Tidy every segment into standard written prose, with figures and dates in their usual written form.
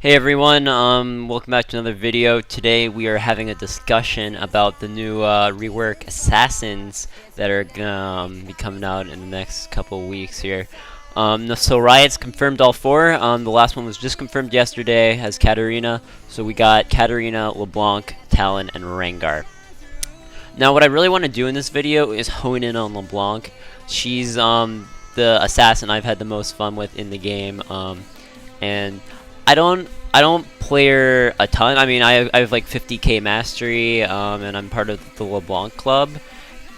Hey everyone, welcome back to another video. Today we are having a discussion about the new rework assassins that are gonna be coming out in the next couple weeks here. So Riot's confirmed all four. The last one was just confirmed yesterday as Katarina. So we got Katarina, LeBlanc, Talon, and Rengar. Now what I really want to do in this video is hone in on LeBlanc. She's the assassin I've had the most fun with in the game. And I don't play her a ton. I mean, I have like 50k mastery, and I'm part of the LeBlanc club,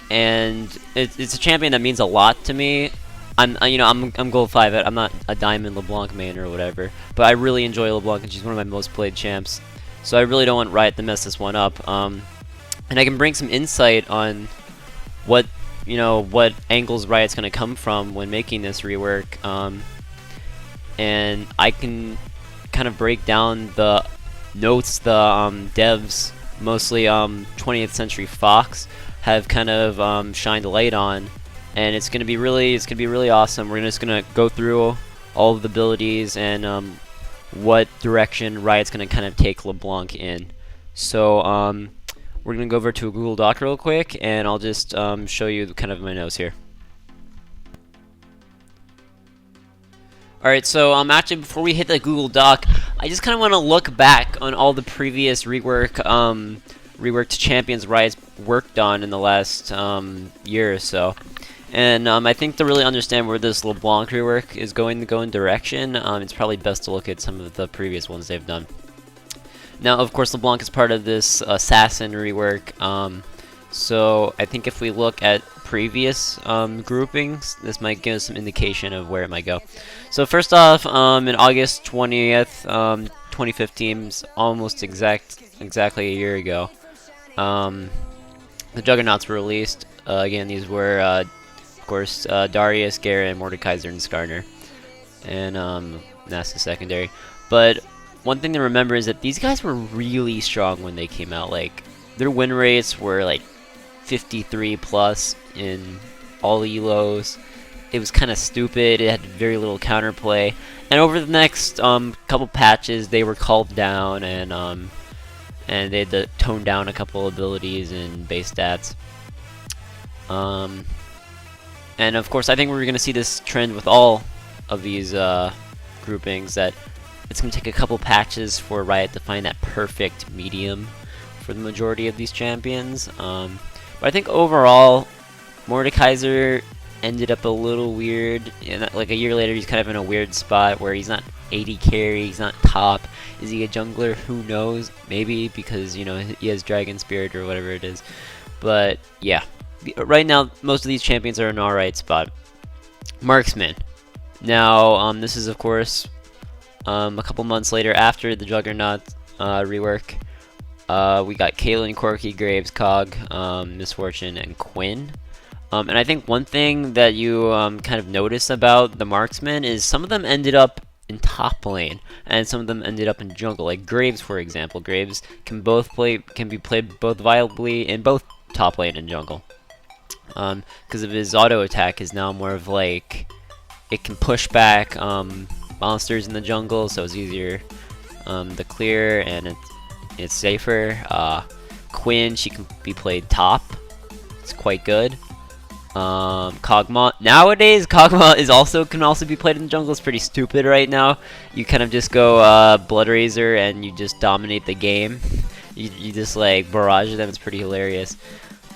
and it's a champion that means a lot to me. I'm gold 5. I'm not a diamond LeBlanc main or whatever, but I really enjoy LeBlanc, and she's one of my most played champs. So I really don't want Riot to mess this one up. And I can bring some insight on what what angles Riot's gonna come from when making this rework. And I can kind of break down the notes the devs, mostly 20th Century Fox, have kind of shined a light on, and it's gonna be really awesome. We're just gonna go through all of the abilities and what direction Riot's gonna kind of take LeBlanc in. So we're gonna go over to a Google Doc real quick, and I'll just show you kind of my notes here. Alright, so actually before we hit the Google Doc, I just kind of want to look back on all the previous reworked champions Riot's worked on in the last year or so. And I think to really understand where this LeBlanc rework is going to go in direction, it's probably best to look at some of the previous ones they've done. Now, of course, LeBlanc is part of this assassin rework, so I think if we look at previous groupings, this might give us some indication of where it might go. So first off, in August 20th, 2015, almost exactly a year ago, the Juggernauts were released. Again, these were, of course, Darius, Garen, Mordekaiser, and Skarner, and that's the secondary. But one thing to remember is that these guys were really strong when they came out. Like, their win rates were like 53 plus in all the elos. It was kind of stupid. It had very little counterplay, and over the next couple patches, they were called down, and they had to tone down a couple abilities and base stats. And of course, I think we're gonna see this trend with all of these groupings, that it's gonna take a couple patches for Riot to find that perfect medium for the majority of these champions. But I think overall, Mordekaiser ended up a little weird. Like a year later, he's kind of in a weird spot where he's not 80 carry, he's not top. Is he a jungler? Who knows? Maybe, because he has Dragon Spirit or whatever it is. But yeah, right now most of these champions are in an alright spot. Marksman. Now this is of course a couple months later after the Juggernaut rework. We got Caitlyn, Corki, Graves, Cog, Misfortune, and Quinn. And I think one thing that you kind of notice about the marksmen is some of them ended up in top lane, and some of them ended up in jungle. Like Graves, for example. Graves can be played both viably in both top lane and jungle. Because of his auto attack is now more of like, it can push back monsters in the jungle, so it's easier to clear, and it's safer. Quinn, she can be played top. It's quite good. Kog'Maw. Nowadays, Kog'Maw can also be played in the jungle. It's pretty stupid right now. You kind of just go Bloodrazor and you just dominate the game. You just like barrage them. It's pretty hilarious.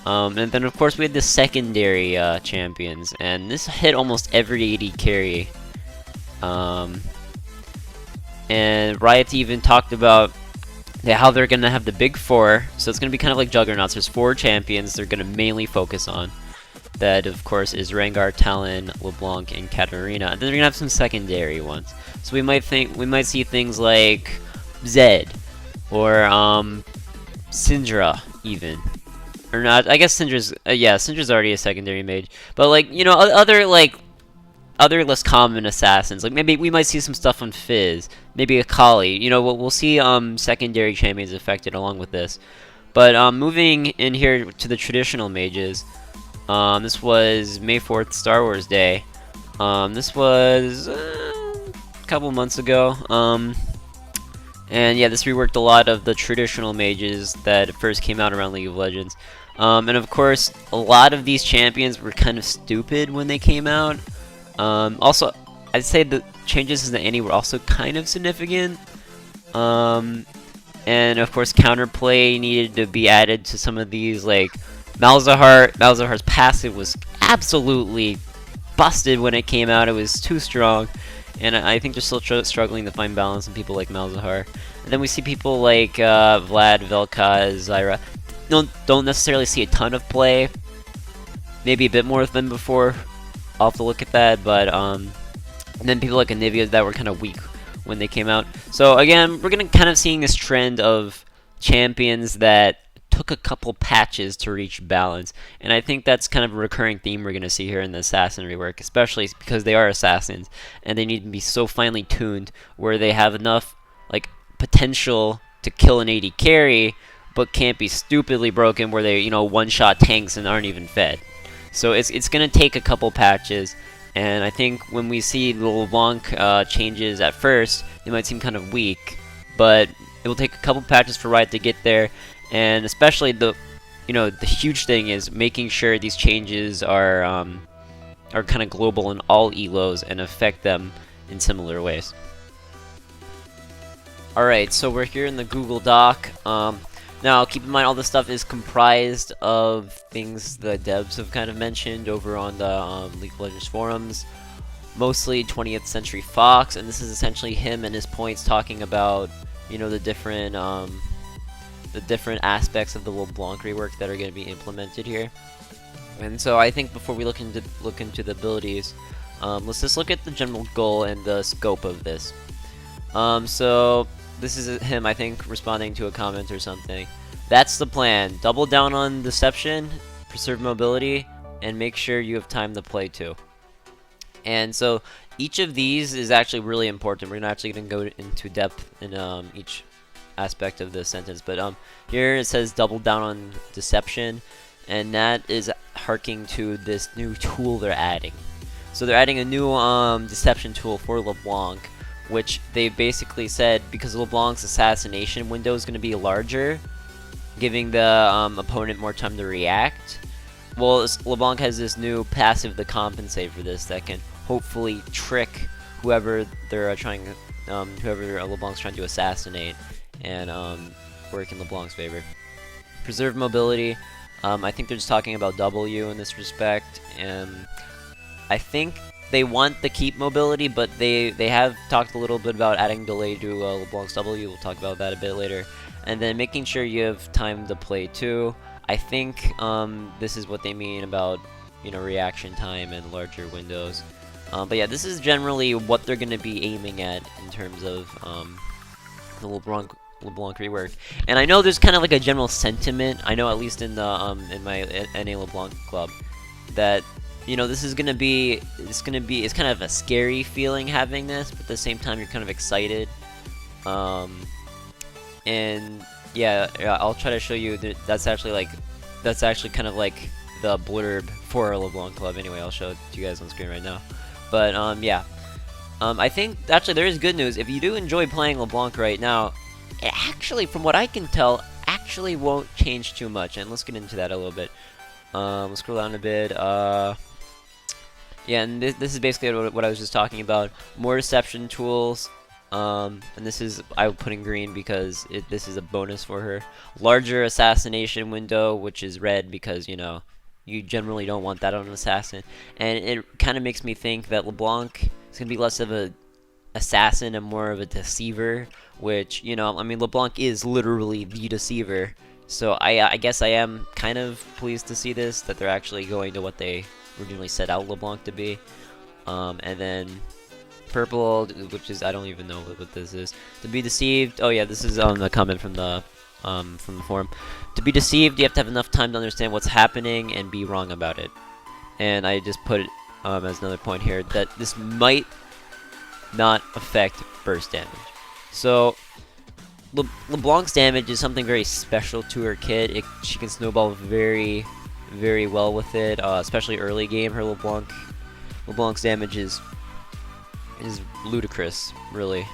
And then of course we had the secondary champions, and this hit almost every AD carry. And Riot even talked about how they're gonna have the big four, so it's gonna be kind of like Juggernauts. There's 4 champions they're gonna mainly focus on. That of course is Rengar, Talon, LeBlanc, and Katarina. And then they're gonna have some secondary ones. So we might see things like Zed or Syndra even. Or not, I guess Syndra's Syndra's already a secondary mage. But like, other less common assassins. Like maybe we might see some stuff on Fizz, maybe Akali. We'll see secondary champions affected along with this. But moving in here to the traditional mages, this was May 4th, Star Wars Day. This was a couple months ago. And yeah, this reworked a lot of the traditional mages that first came out around League of Legends. And of course, a lot of these champions were kind of stupid when they came out. Also, I'd say the changes to the Annie were also kind of significant. And of course, counterplay needed to be added to some of these, like Malzahar's passive was absolutely busted when it came out. It was too strong. And I think they're still struggling to find balance in people like Malzahar. And then we see people like Vlad, Vel'Koz, Zyra. Don't necessarily see a ton of play. Maybe a bit more than before. I'll have to look at that. But and then people like Anivia that were kind of weak when they came out. So again, we're gonna kind of seeing this trend of champions that took a couple patches to reach balance, and I think that's kind of a recurring theme we're going to see here in the assassin rework, especially because they are assassins and they need to be so finely tuned where they have enough like potential to kill an AD carry but can't be stupidly broken where they one-shot tanks and aren't even fed. So it's going to take a couple patches, and I think when we see the LeBlanc changes at first, they might seem kind of weak, but it will take a couple patches for Riot to get there. And especially the huge thing is making sure these changes are kind of global in all elos and affect them in similar ways. Alright, so we're here in the Google Doc. Now, keep in mind all this stuff is comprised of things the devs have kind of mentioned over on the League of Legends forums. Mostly 20th Century Fox, and this is essentially him and his points talking about the different aspects of the LeBlanc rework that are going to be implemented here. And so I think before we look into the abilities, let's just look at the general goal and the scope of this. So this is him, I think, responding to a comment or something. That's the plan. Double down on deception, preserve mobility, and make sure you have time to play too. And so each of these is actually really important. We're actually going to go into depth in each aspect of this sentence, but here it says double down on deception, and that is harking to this new tool they're adding. So they're adding a new deception tool for LeBlanc, which they basically said because LeBlanc's assassination window is going to be larger, giving the opponent more time to react. Well, LeBlanc has this new passive to compensate for this that can hopefully trick whoever LeBlanc's trying to assassinate, and work in LeBlanc's favor. Preserve mobility. I think they're just talking about W in this respect, and I think they want to keep mobility, but they have talked a little bit about adding delay to LeBlanc's W. We'll talk about that a bit later. And then making sure you have time to play too. I think this is what they mean about reaction time and larger windows. But yeah, this is generally what they're going to be aiming at in terms of the LeBlanc rework. And I know there's kind of like a general sentiment, I know at least in the in my NA LeBlanc club, that this is gonna be it's kind of a scary feeling having this, but at the same time you're kind of excited. And yeah, I'll try to show you that that's actually kind of like the blurb for our LeBlanc club. Anyway, I'll show it to you guys on screen right now. But yeah. I think actually there is good news. If you do enjoy playing LeBlanc right now, it actually, from what I can tell, actually won't change too much. And let's get into that a little bit. Let's scroll down a bit. Yeah, and this is basically what I was just talking about. More deception tools. And this is, I would put in green because this is a bonus for her. Larger assassination window, which is red because, you generally don't want that on an assassin. And it kind of makes me think that LeBlanc is going to be less of a assassin and more of a deceiver, which, LeBlanc is literally the deceiver. So I guess I am kind of pleased to see this, that they're actually going to what they originally set out LeBlanc to be. And then purple, which is, I don't even know what this is. To be deceived, oh yeah, this is on the comment from the forum. To be deceived, you have to have enough time to understand what's happening and be wrong about it. And I just put it as another point here that this might not affect burst damage. So LeBlanc's damage is something very special to her kit. She can snowball very, very well with it, especially early game. Her LeBlanc's damage is ludicrous, really.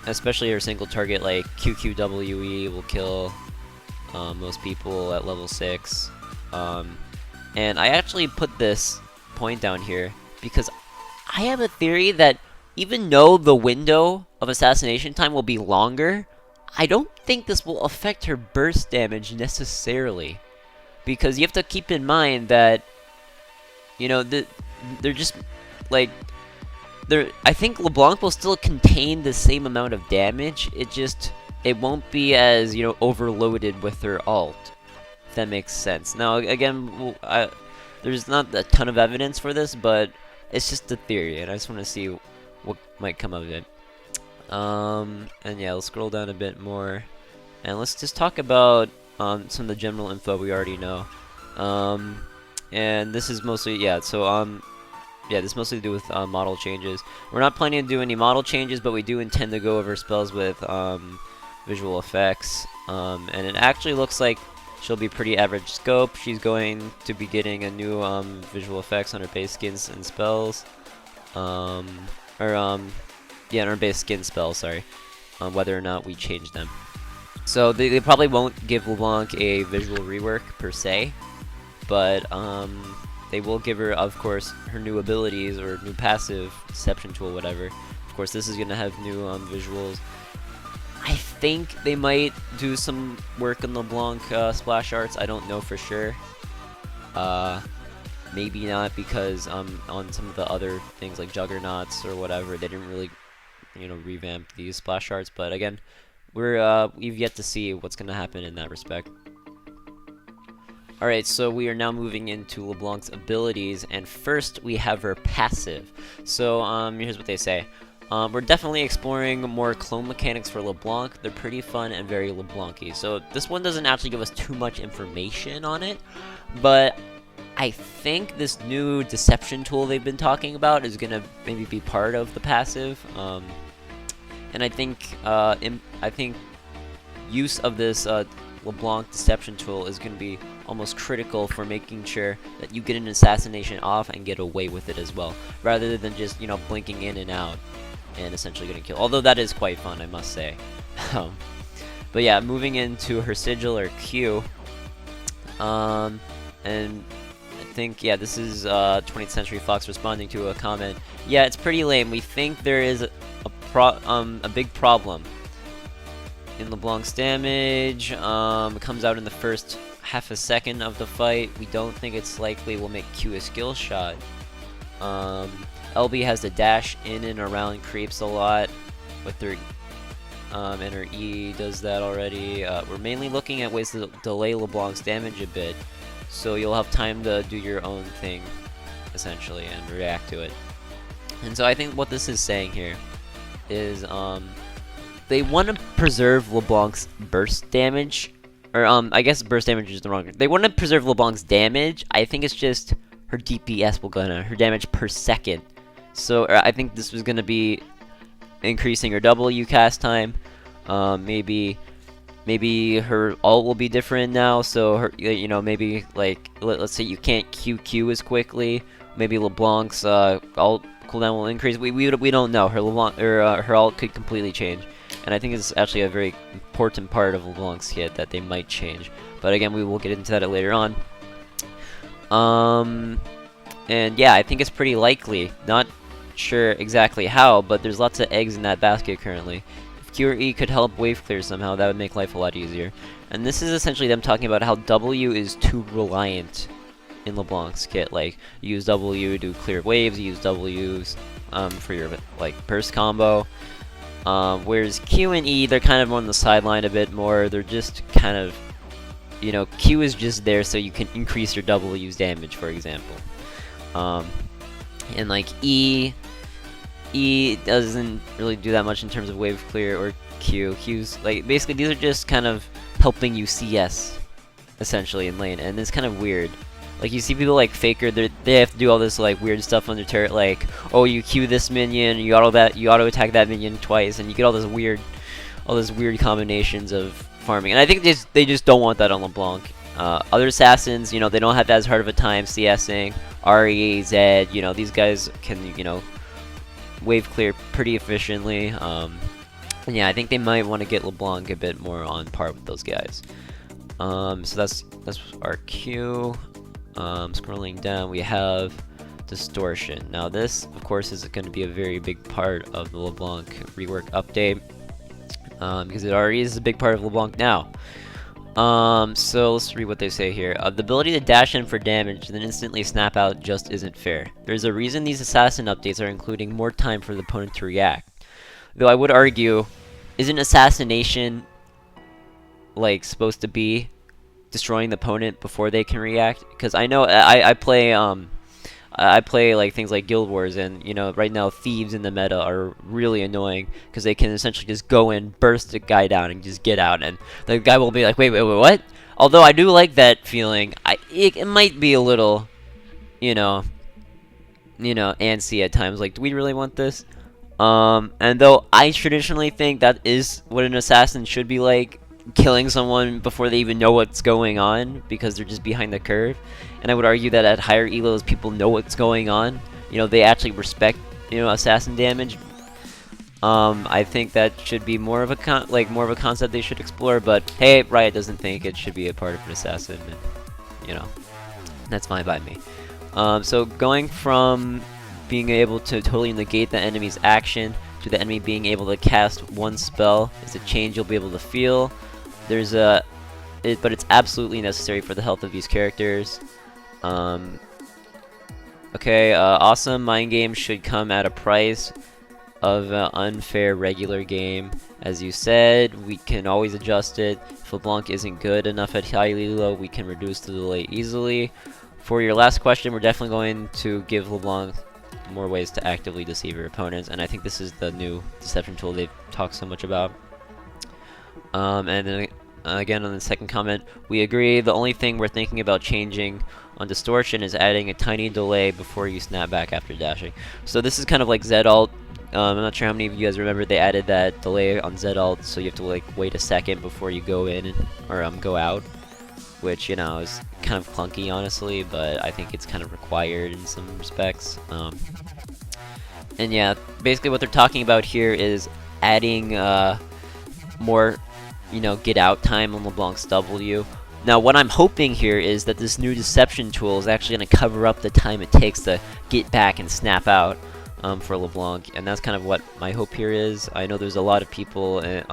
especially her single target like QQWE will kill most people at level 6. And I actually put this point down here because I have a theory that even though the window of assassination time will be longer, I don't think this will affect her burst damage necessarily. Because you have to keep in mind that, you know, they're just, like, I think LeBlanc will still contain the same amount of damage, it won't be as, you know, overloaded with her ult, if that makes sense. Now, again, there's not a ton of evidence for this, but it's just a theory, and I just want to see what might come of it. And yeah, let's scroll down a bit more, and let's just talk about some of the general info we already know. And this is mostly, yeah, so, yeah, this is mostly to do with model changes. We're not planning to do any model changes, but we do intend to go over spells with visual effects. And it actually looks like she'll be pretty average scope. She's going to be getting a new visual effects on her base skins and spells. Yeah, on her base skin spells, sorry. Whether or not we change them. So they probably won't give LeBlanc a visual rework per se, but they will give her, of course, her new abilities or new passive deception tool, whatever. Of course, this is gonna have new visuals. I think they might do some work on LeBlanc splash arts. I don't know for sure. Maybe not, because on some of the other things like Juggernauts or whatever, they didn't really, you know, revamp these splash arts. But again, we've yet to see what's gonna happen in that respect. Alright, so we are now moving into LeBlanc's abilities, and first we have her passive. So here's what they say. We're definitely exploring more clone mechanics for LeBlanc. They're pretty fun and very LeBlanc-y. So this one doesn't actually give us too much information on it, but I think this new deception tool they've been talking about is gonna maybe be part of the passive. And I think use of this LeBlanc deception tool is going to be almost critical for making sure that you get an assassination off and get away with it as well, rather than just, you know, blinking in and out and essentially getting killed. Although that is quite fun, I must say. But yeah, moving into her sigil or Q, and I think, yeah, this is 20th Century Fox responding to a comment. Yeah, it's pretty lame. We think there is a big problem in LeBlanc's damage. It comes out in the first half a second of the fight. We don't think it's likely we'll make Q a skill shot. LB has the dash in and around creeps a lot with her, and her E does that already. We're mainly looking at ways to delay LeBlanc's damage a bit, so you'll have time to do your own thing, essentially, and react to it. And so I think what this is saying here is, they want to preserve LeBlanc's burst damage, or I guess burst damage is the wrong. They want to preserve LeBlanc's damage. I think it's just her DPS will go down, her damage per second. So I think this was gonna be increasing her W cast time. Maybe her ult will be different now. So her, you know, maybe like let's say you can't QQ as quickly. Maybe LeBlanc's ult cooldown will increase. We don't know. Her LeBlanc or her ult could completely change. And I think it's actually a very important part of LeBlanc's kit that they might change. But again, we will get into that later on. And yeah, I think it's pretty likely. Not sure exactly how, but there's lots of eggs in that basket currently. If Q or E could help wave clear somehow, that would make life a lot easier. And this is essentially them talking about how W is too reliant in LeBlanc's kit. Like, you use W to clear waves, you use W's for your like burst combo. Whereas Q and E, they're kind of on the sideline a bit more. They're just kind of, you know, Q is just there so you can increase your W's damage, for example. And like E doesn't really do that much in terms of wave clear, or Q's like, basically these are just kind of helping you CS essentially in lane, and it's kind of weird. Like, you see people like Faker, they have to do all this like weird stuff on their turret, like, oh, you Q this minion, you auto attack that minion twice, and you get all this weird combinations of farming. And I think they just don't want that on LeBlanc. Other assassins, you know, they don't have as hard of a time CSing. RE, Zed, you know, these guys can, you know, wave clear pretty efficiently. And yeah, I think they might want to get LeBlanc a bit more on par with those guys. So that's our Q. Scrolling down, we have distortion. Now this, of course, is going to be a very big part of the LeBlanc rework update, because it already is a big part of LeBlanc now. So let's read what they say here. The ability to dash in for damage and then instantly snap out just isn't fair. There's a reason these assassin updates are including more time for the opponent to react. Though I would argue, isn't assassination like supposed to be destroying the opponent before they can react? Because I know I play like things like Guild Wars, and you know, right now thieves in the meta are really annoying because they can essentially just go in, burst a guy down, and just get out, and the guy will be like, wait, what? Although I do like that feeling, it might be a little, you know, antsy at times. Like, do we really want this? And though I traditionally think that is what an assassin should be like, killing someone before they even know what's going on because they're just behind the curve. And I would argue that at higher elos, people know what's going on. You know, they actually respect, you know, assassin damage. I think that should be more of a concept they should explore. But hey, Riot doesn't think it should be a part of an assassin, and, you know, that's fine by me. So going from being able to totally negate the enemy's action to the enemy being able to cast one spell is a change you'll be able to feel. There's but it's absolutely necessary for the health of these characters. Okay, awesome mind games should come at a price of an unfair regular game. As you said, we can always adjust it. If LeBlanc isn't good enough at high elo, we can reduce the delay easily. For your last question, we're definitely going to give LeBlanc more ways to actively deceive your opponents, and I think this is the new deception tool they've talked so much about. And then again on the second comment, we agree. The only thing we're thinking about changing on distortion is adding a tiny delay before you snap back after dashing. So this is kind of like Z alt. I'm not sure how many of you guys remember they added that delay on Z alt, so you have to like wait a second before you go in or go out, which, you know, is kind of clunky honestly, but I think it's kind of required in some respects. And yeah, basically what they're talking about here is adding more, you know, get out time on LeBlanc's W. Now what I'm hoping here is that this new deception tool is actually going to cover up the time it takes to get back and snap out for LeBlanc, and that's kind of what my hope here is. I know there's a lot of people in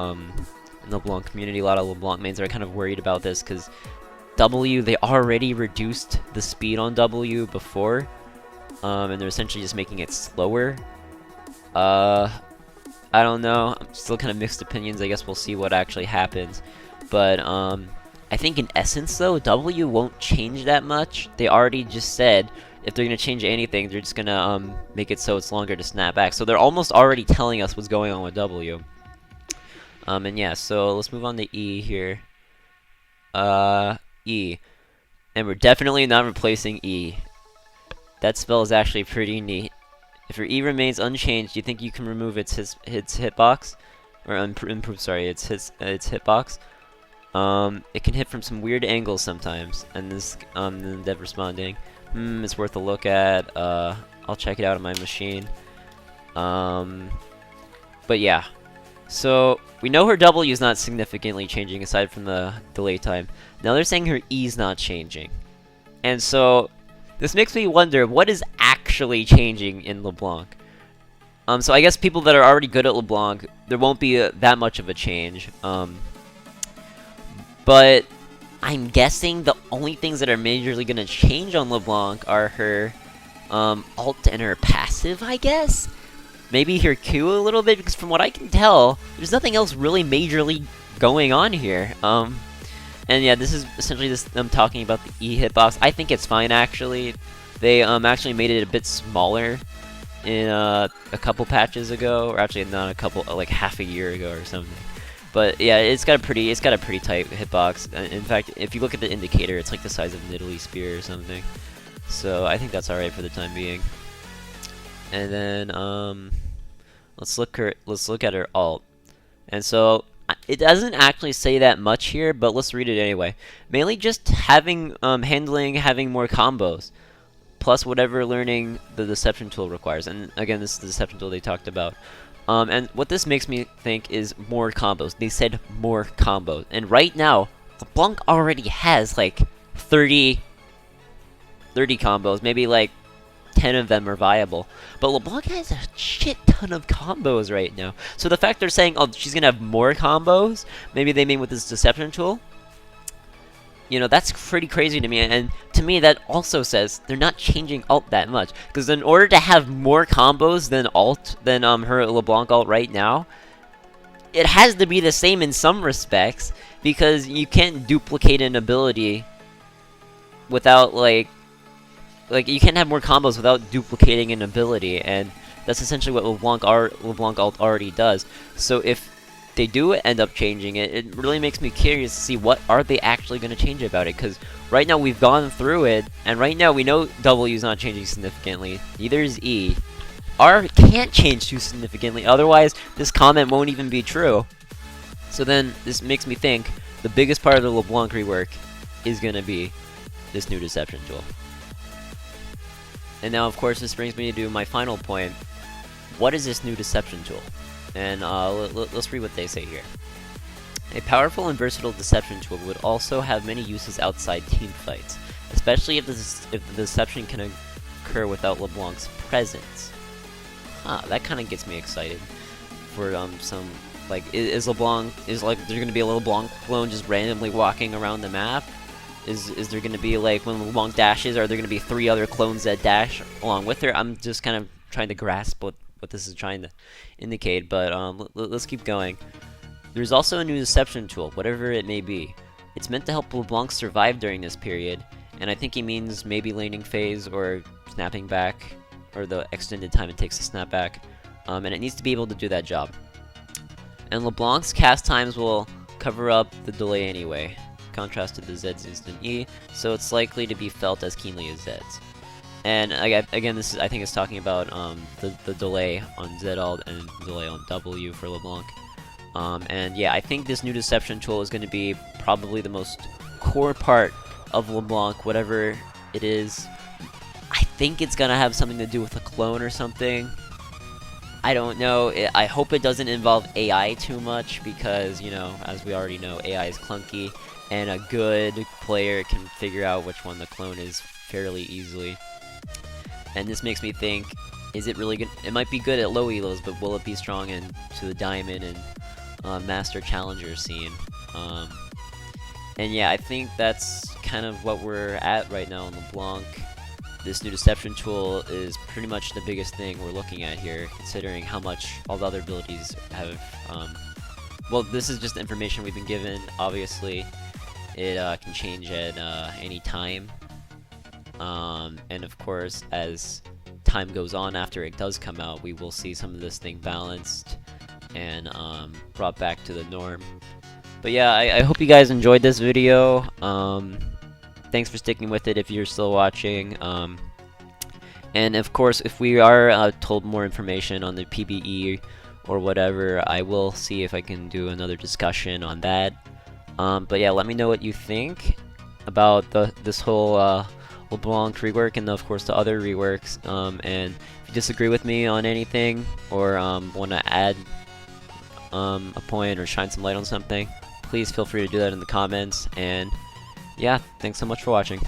the LeBlanc community, a lot of LeBlanc mains are kind of worried about this because W, they already reduced the speed on W before, and they're essentially just making it slower. I don't know, I'm still kind of mixed opinions. I guess we'll see what actually happens, but I think in essence though, W won't change that much. They already just said if they're gonna change anything, they're just gonna make it so it's longer to snap back. So they're almost already telling us what's going on with W. And yeah, so let's move on to E here. E. And we're definitely not replacing E. That spell is actually pretty neat. If your E remains unchanged, do you think you can remove its hitbox? Or improve, sorry, its hitbox? It can hit from some weird angles sometimes. And this, the dev responding, it's worth a look at. I'll check it out on my machine. But yeah. So, we know her W is not significantly changing aside from the delay time. Now they're saying her E is not changing. And so, this makes me wonder what is actually changing in LeBlanc. So I guess people that are already good at LeBlanc, there won't be that much of a change. But I'm guessing the only things that are majorly going to change on LeBlanc are her alt and her passive, I guess? Maybe her Q a little bit, because from what I can tell, there's nothing else really majorly going on here. And yeah, this is essentially them talking about the E hitbox. I think it's fine, actually. They actually made it a bit smaller in a couple patches ago, or actually not a couple, like half a year ago or something. But yeah, it's got a pretty tight hitbox. In fact, if you look at the indicator, it's like the size of an Italy spear or something. So I think that's alright for the time being. And then let's look at her alt. And so it doesn't actually say that much here, but let's read it anyway. Mainly just having having more combos, plus whatever learning the deception tool requires. And again, this is the deception tool they talked about. And what this makes me think is more combos. They said more combos. And right now, LeBlanc already has like 30 combos. Maybe like 10 of them are viable. But LeBlanc has a shit ton of combos right now. So the fact they're saying, oh, she's going to have more combos, maybe they mean with this deception tool, you know, that's pretty crazy to me, and to me that also says they're not changing alt that much. Because in order to have more combos than her LeBlanc alt right now, it has to be the same in some respects, because you can't duplicate an ability without like you can't have more combos without duplicating an ability, and that's essentially what LeBlanc alt already does. So if they do end up changing it, it really makes me curious to see what are they actually going to change about it, because right now we've gone through it, and right now we know W is not changing significantly, neither is E. R can't change too significantly, otherwise this comment won't even be true. So then this makes me think the biggest part of the LeBlanc rework is going to be this new deception tool. And now of course this brings me to my final point. What is this new deception tool? And let's read what they say here. A powerful and versatile deception tool would also have many uses outside team fights, especially if the deception can occur without LeBlanc's presence. That kind of gets me excited for some, like, is there gonna be a LeBlanc clone just randomly walking around the map? Is there gonna be, like, when LeBlanc dashes, are there gonna be 3 other clones that dash along with her? I'm just kind of trying to grasp what this is trying to indicate, but let's keep going. There's also a new deception tool, whatever it may be. It's meant to help LeBlanc survive during this period, and I think he means maybe laning phase or snapping back, or the extended time it takes to snap back, and it needs to be able to do that job. And LeBlanc's cast times will cover up the delay anyway, contrast to the Zed's instant E, so it's likely to be felt as keenly as Zed's. And again, this is, I think it's talking about the delay on Z alt and delay on W for LeBlanc. And yeah, I think this new deception tool is going to be probably the most core part of LeBlanc, whatever it is. I think it's going to have something to do with a clone or something. I don't know. I hope it doesn't involve AI too much, because, you know, as we already know, AI is clunky, and a good player can figure out which one the clone is fairly easily. And this makes me think, is it really good? It might be good at low elos, but will it be strong into the Diamond and Master Challenger scene? And yeah, I think that's kind of what we're at right now in LeBlanc. This new deception tool is pretty much the biggest thing we're looking at here, considering how much all the other abilities have, well, this is just information we've been given. Obviously, it can change at any time. And of course, as time goes on after it does come out, we will see some of this thing balanced and brought back to the norm. But yeah, I hope you guys enjoyed this video. Thanks for sticking with it if you're still watching. And of course, if we are told more information on the PBE or whatever, I will see if I can do another discussion on that. But yeah, let me know what you think about this whole LeBlanc rework, and of course the other reworks. And if you disagree with me on anything, or want to add a point or shine some light on something, please feel free to do that in the comments. And yeah, thanks so much for watching.